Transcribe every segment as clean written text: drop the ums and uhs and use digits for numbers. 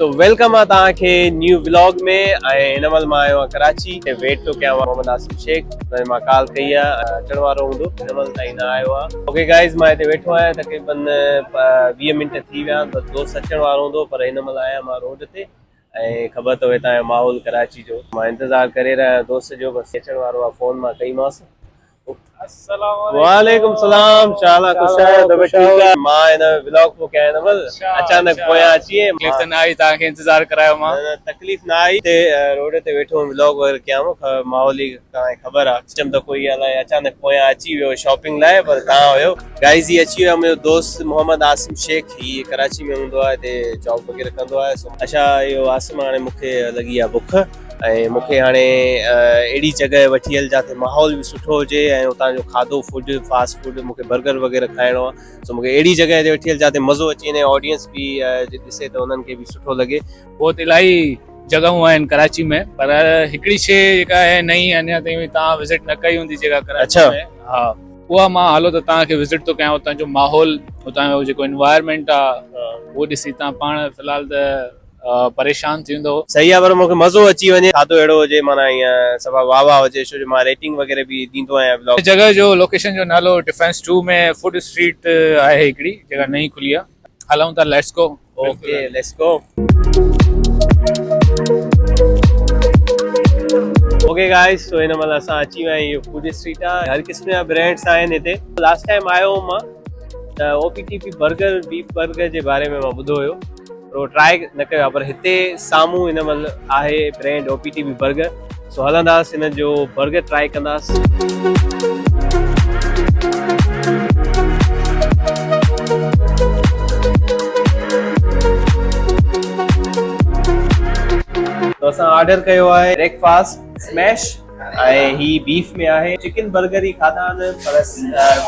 तो वेलकम आहे तव्हांखे न्यू व्लॉग में। हिन महिल मां आयो आहियां कराची ते वेट थो कयां मोहम्मद आसिम शेख। मां कॉल कई आहे अचण वारो हूंदो, हिन महिल ताईं न आयो आहे। ओके गाइस, मां हिते वेठो आहियां तक़रीबन 20 मिंट थी विया आहिनि, बस दोस्त अचण वारो हूंदो, पर हिन महिल आहियां मां रोड ते ऐं ख़बर अथव हितां जो माहौल कराची जो। मां इंतज़ारु करे रहिया आहियां दोस्त जो, बसि अचण वारो आहे। फ़ोन मां कईमांसि। वालेकुम सलाम, शाला खुश आहियो? तबियत ठीक आहे? मां हिन व्लॉग को कया हिन महिल अचानक पोयां अची वियुमि। तकलीफ़ त न आई, तव्हांखे इंतज़ार करायो मां। न तकलीफ़ न आई, ते रोड ते वेठो हुउमि व्लॉग वग़ैरह कयां। माहौल ई तव्हांखे ख़बर आहे, सिस्टम त कोई अलाए अचानक पोयां अची वियो शॉपिंग लाइ, पर तव्हां हुयो। गाइस ही अची वियो मुंहिंजो दोस्त मोहम्मद आसिम शेख। ही कराची में हूंदो आहे, हिते जॉब वग़ैरह कंदो आहे। अच्छा इहो आसिम, हाणे मूंखे लॻी आहे बुख ऐं मूंखे हाणे अहिड़ी जॻह वठी हल जिते माहौल बि सुठो हुजे ऐं उतां जो खाधो फूड फास्ट फूड, मूंखे बर्गर वग़ैरह खाइणो आहे। सो मूंखे अहिड़ी जॻह ते वठी हल जिते मज़ो अची वञे, ऑडियंस बि ॾिसे त उन्हनि खे बि सुठो लॻे। बहुत इलाही जॻहूं आहिनि कराची में, पर हिकिड़ी शइ जेका आहे नई अञा ताईं तव्हां विज़िट न कई हूंदी जेका कराची में। हा, उहा मां हलो त तव्हांखे विज़िट थो कयां। उतां जो माहौल, उतां जो जेको एनवायरमेंट आहे उहो ॾिसी तव्हां पाण फ़िलहाल त परेशान थींदो। सही आहे, पर मूंखे मज़ो अची वञे, खाधो अहिड़ो हुजे माना ईअं सभा वाह वाह हुजे, छो जो मां रेटिंग वग़ैरह बि ॾींदो आहियां ब्लॉग। जॻह जो लोकेशन जो नालो डिफेंस 2 में फूड स्ट्रीट आहे हिकिड़ी जेका नई खुली आहे। हलूं था, let's go. Okay let's go. Okay guys, तो हिन महिल असां अची विया आहियूं। इहो फूड स्ट्रीट आहे, हर क़िस्म जा ब्रांड्स आहिनि हिते। लास्ट टाइम आयो हुउमि मां त OPTP बर्गर बीफ बर्गर जे बारे में मां ॿुधो हुयो, पर उहो ट्राई न कयो आहे। पर हिते साम्हूं हिन महिल आहे ब्रांड OPTP बर्गर। सो हलंदासीं हिन जो बर्गर ट्राई कंदासीं। तो असां ऑर्डर कयो आहे ब्रेकफास्ट स्मैश ऐं ही बीफ में आहे। चिकन बर्गर ही खाधा आहिनि, पर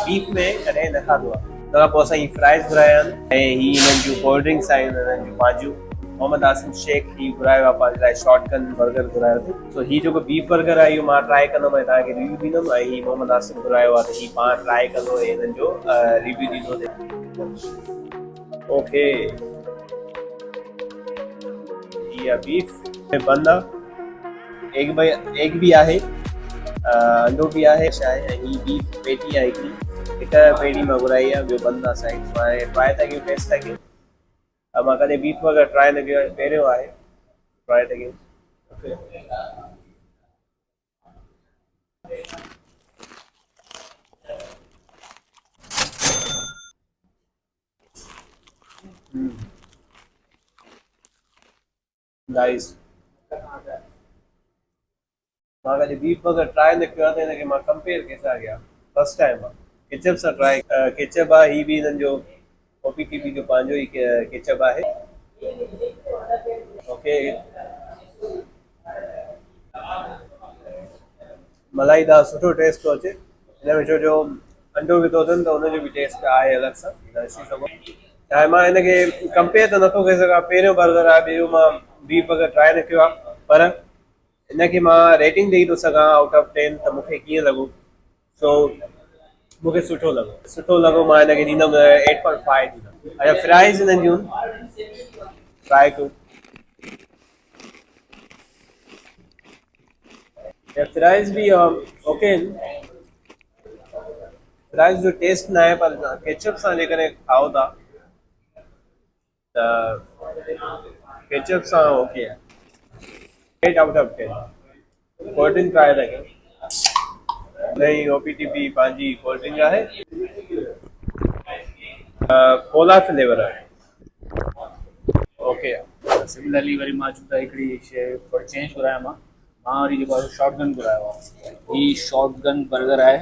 बीफ में कॾहिं न खाधो आहे। तंहिंखां पोइ असां ही फ्राइज़ घुराया आहिनि ऐं ही हिननि जूं कोल्ड ड्रिंक्स आहिनि, हिननि जूं पंहिंजूं। मोहम्मद आसिम शेख ही घुरायो आहे पंहिंजे लाइ शॉटगन बर्गर घुरायो अथई। सो ही जेको बीफ बर्गर आहे इहो मां ट्राई कंदुमि ऐं तव्हांखे रिव्यू ॾींदुमि। ऐं ही मोहम्मद आसिम घुरायो आहे त ही पाण ट्राई कंदो ऐं हिननि जो रिव्यू ॾींदो। ओके, ही आहे बीफ बन आहे, एग भी आहे, अंडो भी आहे, ऐं ही बीफ पेटी आहे हिकिड़ी। हिकु पेटी मां घुराई आहे, ॿियो बंदि आहे साइड। मां ट्राई था कयूं, टेस्ट था कयूं। मां कॾहिं बीफ बर्गर ट्राई न कयो आहे, पहिरियों आहे, ट्राई था कयूं। नाइस। मां कॾहिं बीफ बर्गर ट्राई न कयो आहे, त हिनखे मां कंपेयर कंहिंसां कयां? फर्स्ट टाइम आहे केचप सां ट्राई। केचप आहे, ही बि हिननि जो OPTP जो पंहिंजो ई केचप आहे। ओके, मलाईदार सुठो टेस्ट थो अचे हिन में, छो जो अंडो विधो अथनि त हुनजो बि टेस्ट आहे अलॻि सां, ॾिसी सघो। ऐं मां हिनखे कंपेयर त नथो करे सघां, पहिरियों बर्गर आहे, ॿियो मां बीफ बर्गर ट्राई न कयो आहे। पर हिनखे मां रेटिंग ॾेई थो सघां आउट ऑफ 10 त मूंखे कीअं लॻो। सो मूंखे सुठो लॻो, मां हिनखे ॾींदुमि 8.5 ॾींदुमि। अच्छा, फ्राइज़ हिननि जूं ट्राई कयूं। फ्राइज़ भी ओके, फ्राइज़ जो टेस्ट न आहे, पर केचप सां जेकॾहिं खाओ था त केचप सां ओके आहे। 8 out of 10। Cold drink try था कयूं। नई OPTP पंहिंजी कोल्ड ड्रिंक आहे, कोला फ्लेवर आहे। ओके, सिमिलरली वरी मां चूं त हिकिड़ी शइ थोरी चेंज घुरायां मां वरी जेको आहे शॉटगन घुरायो आहे। ही शॉटगन बर्गर आहे।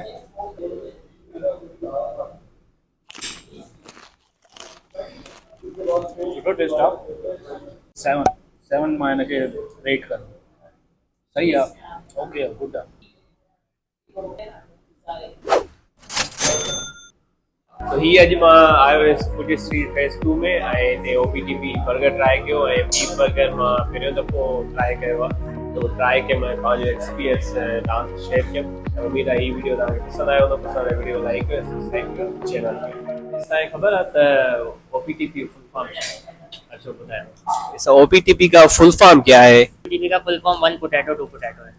सुठो टेस्ट आहे। 7 मां हिनखे रेट कंदुमि। सही आहे, ओके आहे, गुड आहे। तो ही अॼु मां आयो हुयुसि फूड स्ट्रीट फेज़ 2 में ऐं हिते OPTP बर्गर ट्राई कयो ऐं बीफ बर्गर मां पहिरियों दफ़ो ट्राई कयो आहे। तो ट्राई के मैं पंहिंजो एक्सपीरियंस तव्हां शेयर कयुमि। उम्मीद आहे ही वीडियो तव्हांखे पसंदि आयो हूंदो। पसंदि आयो वीडियो लाइक कयो, सब्सक्राइब कयो चैनल खे। तव्हांखे ख़बर आहे त OPTP फुल फॉर्म छा आहे? 2 पोटैटो। इस OPTP का फुल फॉर्म क्या है? टीपी का फुल फॉर्म 1 पोटैटो 2 पोटैटो है।